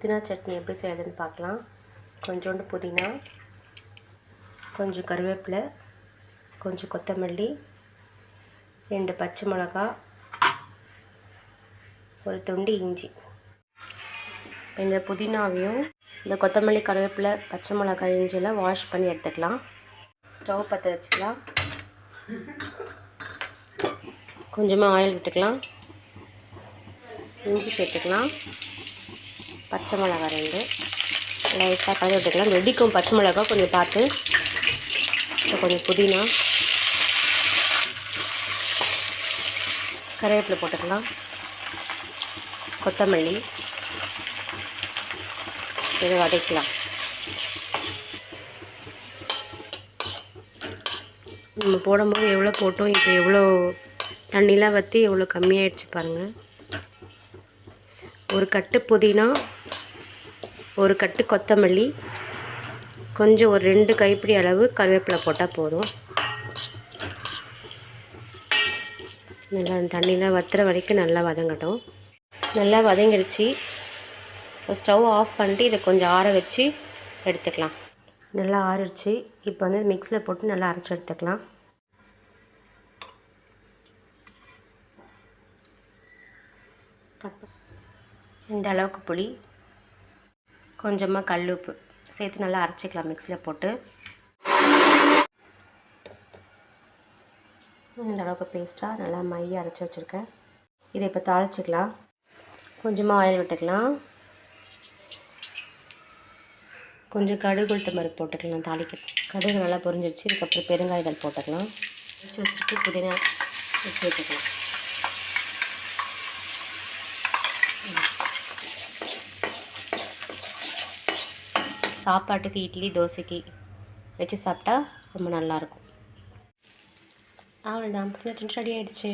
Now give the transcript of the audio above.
புதினா சட்னி எப்படி செய்யறதுன்னு பார்க்கலாம். கொஞ்சோண்டு புதினா, கொஞ்சம் கருவேப்பிலை, கொஞ்சம் கொத்தமல்லி, 2 பச்சை மிளகா, ஒரு துண்டு இஞ்சி. இந்த புதினாவையும் இந்த கொத்தமல்லி, கருவேப்பிலை, பச்சை மிளகாய், இஞ்சியெல்லாம் வாஷ் பண்ணி எடுத்துக்கலாம். ஸ்டவ் பற்ற வச்சுக்கலாம். கொஞ்சமாக ஆயில் விட்டுக்கலாம். இஞ்சி சேர்த்துக்கலாம். பச்சை மிளகாய் 2 லைட்டாக கலந்து விட்டுக்கலாம். வெடிக்கும் பச்சை மிளகாய் கொஞ்சம் பார்த்து. கொஞ்சம் புதினா, கருவேப்பிலை போட்டுக்கலாம். கொத்தமல்லி இதை வதக்கலாம். நம்ம போடும்போது எவ்வளோ போட்டோம், இப்போ எவ்வளோ தண்ணிலாம் வற்றி எவ்வளோ கம்மியாகிடுச்சு பாருங்கள். ஒரு கட்டு புதினா, ஒரு கட்டு கொத்தமல்லி, கொஞ்சம் ஒரு 2 கைப்பிடி அளவு கருவேப்பிலை போட்டால் போதும். நல்லா தண்ணியில் வற்றுற வரைக்கும் நல்லா வதங்கட்டும். நல்லா வதங்கிடுச்சு. ஸ்டவ் ஆஃப் பண்ணிட்டு இதை கொஞ்சம் ஆற வச்சு எடுத்துக்கலாம். நல்லா ஆறிடுச்சு. இப்போ வந்து மிக்ஸியில் போட்டு நல்லா அரைச்சி எடுத்துக்கலாம். இந்த அளவுக்கு புளி, கொஞ்சமாக கல் உப்பு சேர்த்து நல்லா அரைச்சிக்கலாம் மிக்ஸியில் போட்டு. இந்த அளவுக்கு பேஸ்ட்டாக நல்லா மைய அரைச்சி வச்சுருக்கேன். இதை இப்போ தாளிச்சிக்கலாம். கொஞ்சமாக ஆயில் விட்டுக்கலாம். கொஞ்சம் கடுகு உளுத்தம் பருப்பு போட்டுக்கலாம். தாளிக்க கடுகு நல்லா பொரிஞ்சிருச்சு. இதுக்கப்புறம் பெருங்காயத்தூள் போட்டுக்கலாம். அரைச்சி வச்சுட்டு புதினா வச்சு வச்சுக்கலாம். சாப்பாட்டுக்கு, இட்லி, தோசைக்கு வச்சு சாப்பிட்டா ரொம்ப நல்லாயிருக்கும். அவ்வளோதான், புதினா சட்னி ரெடி ஆகிடுச்சு.